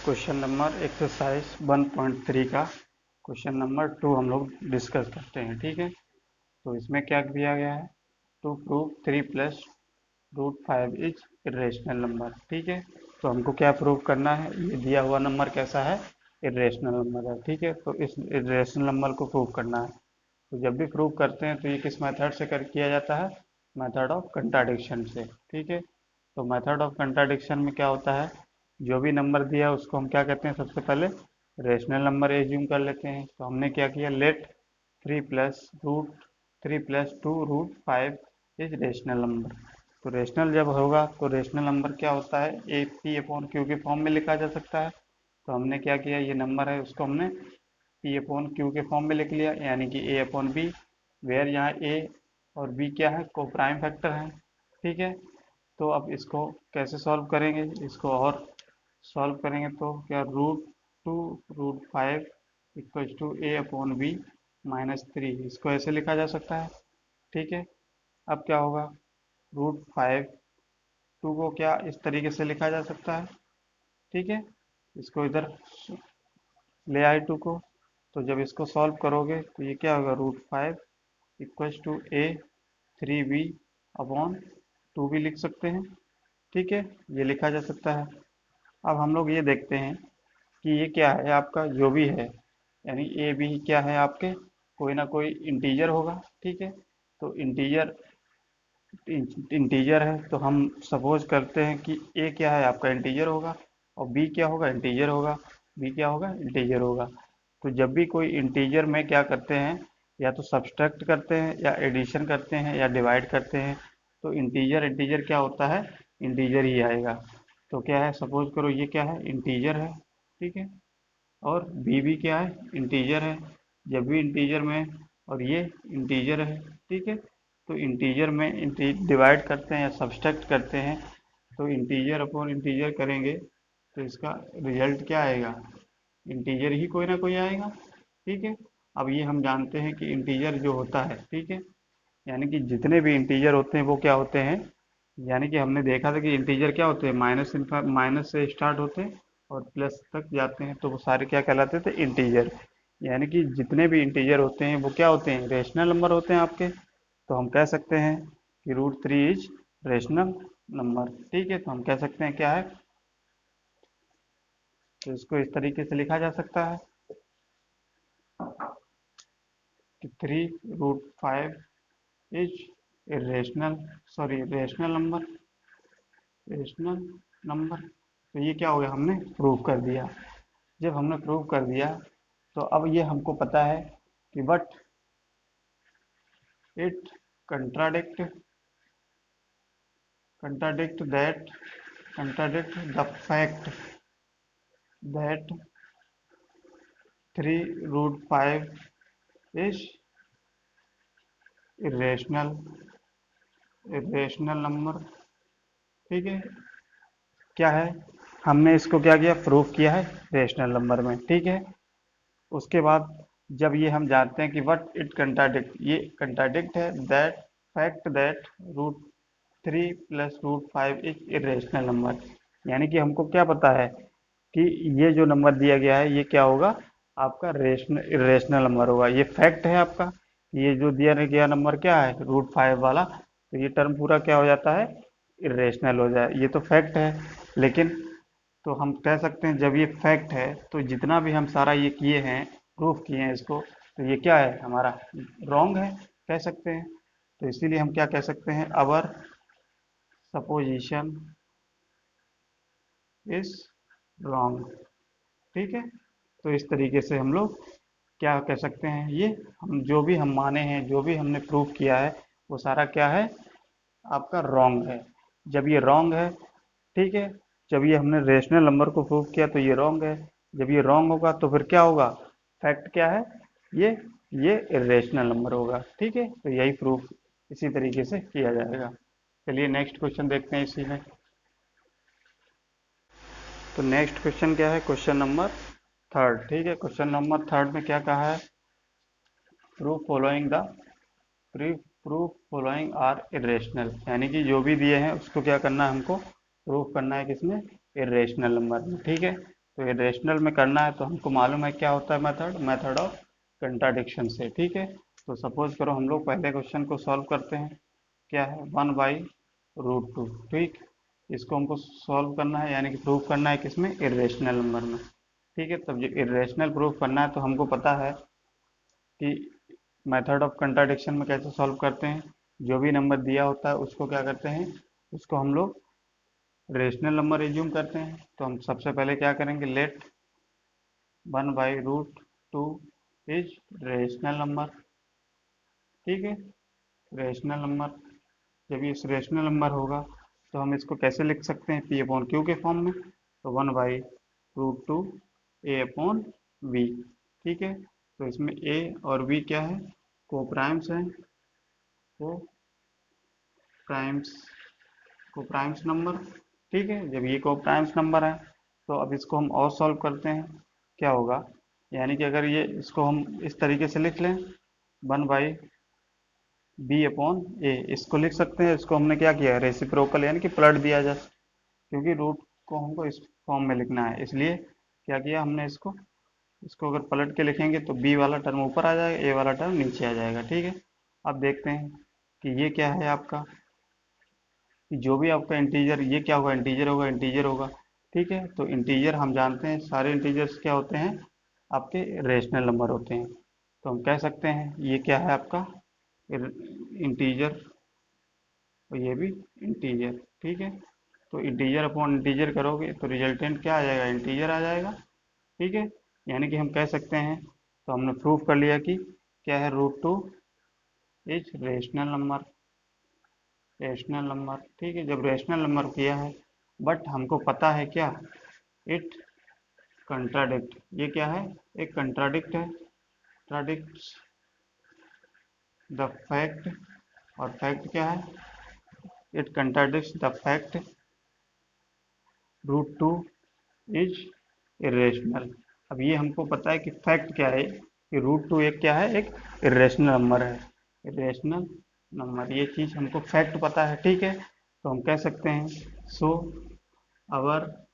Question number exercise 1.3 का question number 2 हम लोग डिस्कस करते हैं। ठीक है, तो इसमें क्या दिया गया है, to prove 3 plus root 5 is irrational number. ठीक है, तो हमको क्या प्रूव करना है, ये दिया हुआ नंबर कैसा है, इरेशनल नंबर है। ठीक है, तो इस इरेशनल नंबर को प्रूव करना है। तो जब भी प्रूव करते हैं तो ये किस मेथड से किया जाता है, मेथड ऑफ कंट्राडिक्शन से। ठीक है, तो मेथड ऑफ कंट्राडिक्शन में क्या होता है, जो भी नंबर दिया है उसको हम क्या कहते हैं, सबसे पहले रेशनल नंबर एज्यूम कर लेते हैं। तो हमने क्या किया, let 3 plus 2 root 5 is rational number. तो रेशनल जब होगा तो रेशनल नंबर क्या होता है, ए पी अपॉन क्यू के फॉर्म में लिखा जा सकता है। तो हमने क्या किया, ये नंबर है उसको हमने पी अपॉन क्यू के फॉर्म में लिख लिया, यानी कि ए अपॉन बी, वेयर यहाँ ए और बी क्या है, को प्राइम फैक्टर है। ठीक है, तो अब इसको कैसे सॉल्व करेंगे, इसको और सॉल्व करेंगे तो क्या, root 2 root 5 equal to a upon b -3, इसको ऐसे लिखा जा सकता है। ठीक है, अब क्या होगा, रूट 5 को क्या इस तरीके से लिखा जा सकता है। ठीक है, इसको इधर ले आए 2 को, तो जब इसको सॉल्व करोगे तो ये क्या होगा, root 5 equal to a 3b upon 2 भी लिख सकते हैं। ठीक है, ये लिखा जा सकता है। अब हम लोग ये देखते हैं कि ये क्या है आपका, जो भी है यानी ए बी क्या है आपके, कोई ना कोई इंटीजर होगा। ठीक है, तो इंटीजर इंटीजर है, तो हम सपोज करते हैं कि ए क्या है आपका, इंटीजर होगा, और बी क्या होगा, इंटीजर होगा, बी क्या होगा, इंटीजर होगा। तो जब भी कोई इंटीजर में क्या करते हैं, या तो सब्सट्रैक्ट करते हैं या एडिशन करते हैं या डिवाइड करते हैं, तो इंटीजर इंटीजर क्या होता है, इंटीजर ही आएगा। तो क्या है, सपोज करो ये क्या है, इंटीजर है। ठीक है, और भी क्या है, इंटीजर है। जब भी इंटीजर में, और ये इंटीजर है। ठीक है, तो इंटीजर में डिवाइड करते हैं या सब्सट्रैक्ट करते हैं, तो इंटीजर अपॉन इंटीजर करेंगे तो इसका रिजल्ट क्या आएगा, इंटीजर ही कोई ना कोई आएगा। ठीक है, अब ये हम जानते हैं कि इंटीजर जो होता है, ठीक है, यानी कि जितने भी इंटीजर होते हैं वो क्या होते हैं, यानी कि हमने देखा था कि इंटीजर क्या होते हैं, माइनस से स्टार्ट होते हैं और प्लस तक जाते हैं, तो वो सारे क्या कहलाते थे, इंटीजर। यानी कि जितने भी इंटीजर होते हैं वो क्या होते हैं, रेशनल नंबर होते हैं आपके। तो हम कह सकते हैं कि रूट 3 इज रेशनल नंबर। ठीक है, तो हम कह सकते हैं क्या है, तो इसको इस तरीके से लिखा जा सकता है कि 3 root 5 is rational, sorry rational number, rational number. तो ये क्या हो गया, हमने प्रूव कर दिया। जब हमने प्रूव कर दिया तो अब ये हमको पता है कि but it contradict contradict that contradict the fact that 3 root 5 is irrational irrational number. ठीक है, क्या है, हमने इसको क्या किया, प्रूफ किया है रेशनल नंबर में। ठीक है, उसके बाद जब ये हम जानते हैं कि व्हाट इट कंट्राडिक्ट, ये कंट्राडिक्ट है that fact that root 3 plus root 5 is irrational number, यानी कि हमको क्या पता है कि ये जो नंबर दिया गया है ये क्या होगा, आपका रेशनल इरेशनल नंबर होगा। ये फैक्ट है आपका, ये जो दिया गया नंबर क्या है, रूट 5 वाला, तो ये टर्म पूरा क्या हो जाता है, इरेशनल हो जाए, ये तो फैक्ट है। लेकिन तो हम कह सकते हैं जब ये फैक्ट है तो जितना भी हम सारा ये किए हैं, प्रूफ किए हैं इसको, तो ये क्या है हमारा, रॉन्ग है, कह सकते हैं। तो इसीलिए हम क्या कह सकते हैं, अवर सपोजिशन इज रॉन्ग। ठीक है, तो इस तरीके से हम लोग क्या कह सकते हैं, ये हम जो भी हम माने हैं, जो भी हमने प्रूफ किया है, वो सारा क्या है, आपका रॉन्ग है। जब ये रॉन्ग है, ठीक है, जब ये हमने रेशनल नंबर को प्रूव किया तो ये रॉन्ग है। जब ये रॉन्ग होगा तो फिर क्या होगा, फैक्ट क्या है, ये ये इरेशनल नंबर होगा। ठीक है, तो यही प्रूफ इसी तरीके से किया जाएगा। चलिए नेक्स्ट क्वेश्चन देखते हैं इसी में। तो नेक्स्ट क्वेश्चन क्या है, क्वेश्चन नंबर 3। ठीक है, क्वेश्चन नंबर 3 में क्या कहा है, proof following the proof following are irrational, यानी कि जो भी दिए हैं उसको क्या करना है, हमको प्रूफ करना है किसमें, इरेशनल नंबर में। ठीक है, तो ये रेशनल में करना है तो हमको मालूम है क्या होता है मेथड, मेथड ऑफ कंट्राडिक्शन से। ठीक है, तो सपोज करो हम लोग पहले क्वेश्चन को सॉल्व करते हैं। क्या है, 1/√2। ठीक, इसको हमको सॉल्व करना है, यानी कि प्रूफ करना है किसमें, इरेशनल नंबर में। ठीक है, तब जो इरेशनल प्रूफ करना है तो हमको पता है कि मेथड ऑफ कंट्राडिक्शन में कैसे सॉल्व करते हैं। जो भी नंबर दिया होता है उसको क्या करते हैं, उसको हम लोग रेशनल नंबर एज्यूम करते हैं। तो हम सबसे पहले क्या करेंगे, लेट 1/√2 इज रेशनल नंबर। ठीक है, रेशनल नंबर, जब ये रेशनल नंबर होगा तो हम इसको कैसे लिख सकते हैं, पी अपॉन क्यू के फॉर्म में। तो 1/√2 ए अपॉन बी। ठीक है, तो इसमें ए और बी क्या है, को प्राइम्स हैं, को प्राइम्स, को प्राइम्स नंबर। ठीक है, जब ये को प्राइम्स नंबर है तो अब इसको हम और सॉल्व करते हैं, क्या होगा, यानी कि अगर ये इसको हम इस तरीके से लिख लें, 1/b अपॉन ए, इसको लिख सकते हैं। इसको हमने क्या किया, रेसिप्रोकल यानी कि पलट दिया जाए, क्योंकि रूट को हमको इस फॉर्म में लिखना है, इसलिए क्या किया हमने, इसको इसको अगर पलट के लिखेंगे तो बी वाला टर्म ऊपर आ जाएगा, ए वाला टर्म नीचे आ जाएगा। ठीक है, अब देखते हैं कि ये क्या है आपका, कि जो भी आपका इंटीजर, ये क्या होगा, इंटीजर होगा, इंटीजर होगा। ठीक है, तो इंटीजर हम जानते हैं सारे इंटीजर्स क्या होते हैं, आपके रेशनल नंबर होते हैं। तो हम कह सकते हैं ये क्या है आपका इंटीजर, और ये भी इंटीजर। ठीक है, तो इंटीजर अपॉन इंटीजर करोगे तो रिजल्टेंट क्या आ जाएगा, इंटीजर आ जाएगा। ठीक है, यानी कि हम कह सकते हैं, तो हमने प्रूव कर लिया कि क्या है, √2 is rational number, rational number. ठीक है, जब रेशनल नंबर किया है, बट हमको पता है क्या, इट कंट्राडिक्ट, ये क्या है, एक कंट्राडिक्ट है, कंट्राडिक्ट्स द फैक्ट, और फैक्ट क्या है, it contradicts the fact √2 is irrational. अब ये हमको पता है कि फैक्ट क्या है, कि √2 एक क्या है, एक इरेशनल नंबर है, इरेशनल नंबर, ये चीज़ हमको फैक्ट पता है। ठीक है, तो हम कह सकते हैं, सो अवर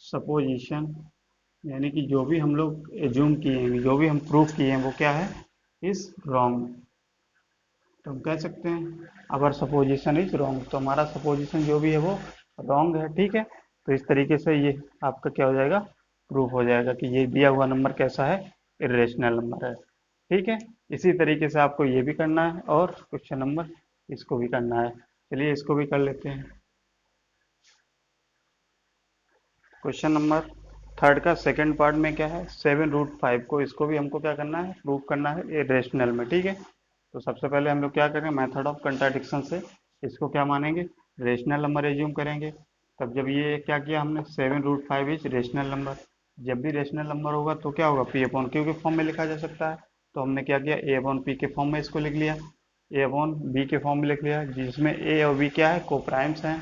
सपोजिशन, यानी कि जो भी हम लोग एज्यूम किए हैं, जो भी हम प्रूफ किए हैं वो क्या है, इज रॉन्ग। तो हम कह सकते हैं अवर सपोजिशन इज रॉन्ग, तो हमारा सपोजिशन जो भी है वो रॉन्ग है। ठीक है, तो इस तरीके से ये आपका क्या हो जाएगा, प्रूफ हो जाएगा कि ये दिया हुआ नंबर कैसा है, इरेशनल नंबर है। ठीक है, इसी तरीके से आपको ये भी करना है और क्वेश्चन नंबर इसको भी करना है। चलिए इसको भी कर लेते हैं। क्वेश्चन नंबर थर्ड का सेकंड पार्ट में क्या है, 7√5 को, इसको भी हमको क्या करना है, प्रूव करना है इरेशनल में। ठीक है, तो सबसे पहले हम लोग क्या करेंगे, मेथड ऑफ कंट्राडिक्शन से इसको क्या मानेंगे, रेशनल नंबर एज्यूम करेंगे। तब जब ये क्या किया हमने, 7√5 इज रेशनल नंबर, जब भी रेशनल नंबर होगा तो क्या होगा, पी अपॉन क्यू के फॉर्म में लिखा जा सकता है। तो हमने क्या किया, ए अपॉन पी के फॉर्म में इसको लिख लिया, ए अपॉन बी के फॉर्म में लिख लिया, जिसमें ए और बी क्या है, को प्राइम्स हैं।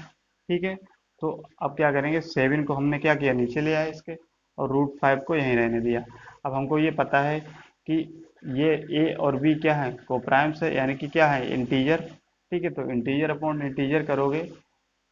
ठीक है, तो अब क्या करेंगे, 7 को हमने क्या किया, नीचे ले आया इसके, और √5 को यहीं रहने दिया। अब हमको ये पता है कि ये ए और बी क्या है, को प्राइम्स है, यानी कि क्या है, इंटीजर। ठीक है, तो इंटीजर अपॉन इंटीजर करोगे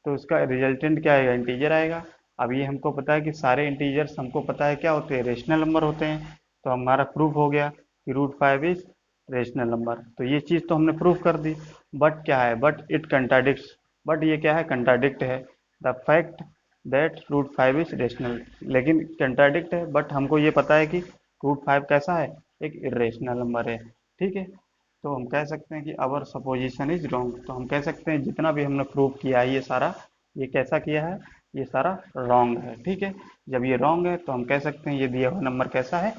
तो उसका रिजल्टेंट क्या आएगा, इंटीजर आएगा। अब ये हमको पता है कि सारे इंटीजर्स हमको पता है क्या होते हैं, रेशनल नंबर होते हैं। तो हमारा प्रूफ हो गया कि √5 इज रेशनल नंबर। तो ये चीज़ तो हमने प्रूफ कर दी, बट क्या है, बट इट कंट्राडिक्ट्स, बट ये क्या है, कंट्राडिक्ट है the fact that √5 is rational. लेकिन कंट्राडिक्ट है, बट हमको ये पता है कि √5 कैसा है, एक इरेशनल नंबर है। ठीक है, तो हम कह सकते हैं कि अवर सपोजिशन इज रॉन्ग। तो हम कह सकते हैं जितना भी हमने प्रूव किया है ये सारा, ये कैसा किया है, ये सारा रॉन्ग है। ठीक है, जब ये रॉन्ग है तो हम कह सकते हैं ये दिया हुआ नंबर कैसा है,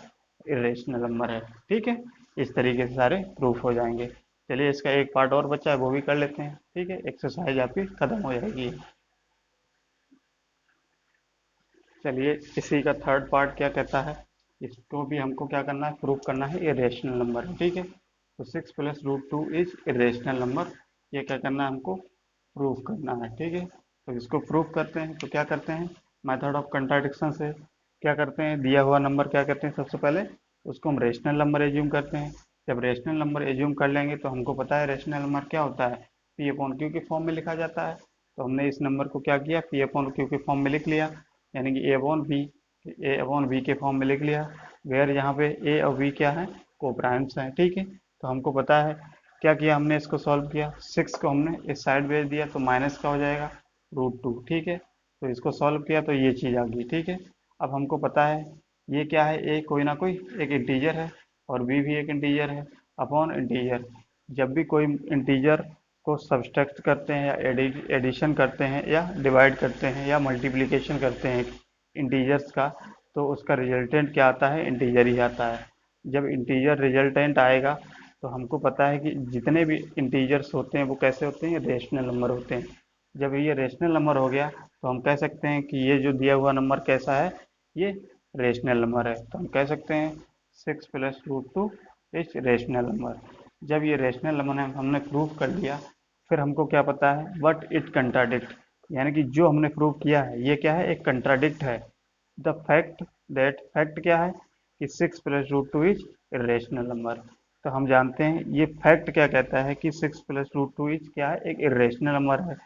इरेशनल नंबर है। ठीक है, इस तरीके से सारे प्रूफ हो जाएंगे। चलिए इसका एक पार्ट और बचा है, वो भी कर लेते हैं। ठीक है, एक्सरसाइज आपकी खत्म हो जाएगी। चलिए इसी का थर्ड पार्ट क्या कहता है, इसको भी हमको क्या करना है, प्रूफ करना है इरेशनल नंबर है। ठीक है, तो 6 + √2 इज इरेशनल नंबर, ये क्या करना है, हमको प्रूफ करना है। ठीक है, तो इसको प्रूफ करते हैं तो क्या करते हैं, मेथड ऑफ कंट्राडिक्शन से क्या करते हैं, दिया हुआ नंबर क्या करते हैं, सबसे पहले उसको हम रेशनल नंबर एज्यूम करते हैं। जब रेशनल नंबर एज्यूम कर लेंगे तो हमको पता है रेशनल नंबर क्या होता है, पी अपॉन क्यू के फॉर्म में लिखा जाता है। तो हमने इस नंबर को क्या किया, पी अपॉन क्यू के फॉर्म में लिख लिया, यानी कि ए अपॉन बी। ए अपॉन बी के फॉर्म में लिख लिया, वेयर यहाँ पे ए और बी क्या है, कोप्राइम्स हैं, ठीक है। तो हमको पता है क्या किया हमने, इसको सॉल्व किया, 6 को हमने इस साइड भेज दिया तो माइनस का हो जाएगा √2, ठीक है। तो इसको सॉल्व किया तो ये चीज़ आ गई, ठीक है। अब हमको पता है ये क्या है, ए कोई ना कोई एक इंटीजर है और बी भी एक इंटीजर है, अपॉन इंटीजर। जब भी कोई इंटीजर को सब्सट्रैक्ट करते हैं या एडिशन करते हैं या डिवाइड करते हैं या मल्टीप्लिकेशन करते हैं इंटीजर्स का, तो उसका रिजल्टेंट क्या आता है, इंटीजर ही आता है। जब इंटीजर रिजल्टेंट आएगा तो हमको पता है कि जितने भी इंटीजर्स होते हैं वो कैसे होते हैं, रेशनल नंबर होते हैं। जब ये रेशनल नंबर हो गया तो हम कह सकते हैं कि ये जो दिया हुआ नंबर कैसा है, ये रेशनल नंबर है। तो हम कह सकते हैं 6 + √2 इज रेशनल नंबर। जब ये रेशनल नंबर हमने प्रूव कर लिया, फिर हमको क्या पता है, बट इट कंट्राडिक्ट, यानी कि जो हमने प्रूव किया है ये क्या है, एक कंट्राडिक्ट है द फैक्ट दैट, फैक्ट क्या है कि 6 + √2 इज इरेशनल नंबर। तो हम जानते हैं ये फैक्ट क्या कहता है कि 6 + √2 इज क्या है, एक इरेशनल नंबर है।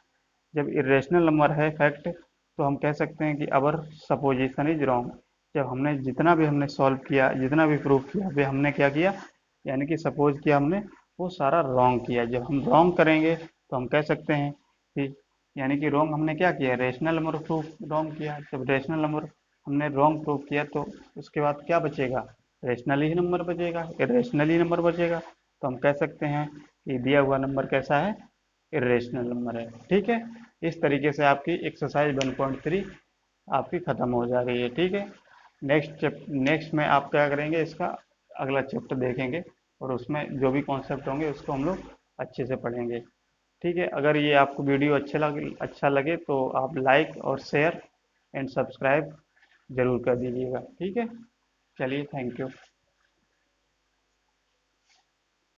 जब इरेशनल नंबर है फैक्ट, तो हम कह सकते हैं कि अवर सपोजिशन इज रॉन्ग। जब हमने जितना भी हमने सॉल्व किया, जितना भी प्रूव किया, वे हमने क्या किया, यानी कि सपोज किया हमने, वो सारा रॉन्ग किया। जब हम रॉन्ग करेंगे तो हम कह सकते हैं कि, यानी कि रॉन्ग हमने क्या किया, रेशनल नंबर प्रूफ रॉन्ग किया। जब रेशनल नंबर हमने रॉन्ग प्रूफ किया तो उसके बाद क्या बचेगा, रेशनल ही नंबर बचेगा, इरेशनल ही नंबर बचेगा। तो हम कह सकते हैं कि दिया हुआ नंबर कैसा है, इरेशनल नंबर है, ठीक है। इस तरीके से आपकी एक्सरसाइज 1.3 आपकी खत्म हो जा रही है, ठीक है। नेक्स्ट में आप क्या करेंगे, इसका अगला चैप्टर देखेंगे और उसमें जो भी कॉन्सेप्ट होंगे उसको हम लोग अच्छे से पढ़ेंगे, ठीक है। अगर ये आपको वीडियो अच्छा लगे तो आप लाइक और शेयर एंड सब्सक्राइब जरूर कर दीजिएगा, ठीक है। चलिए, थैंक यू।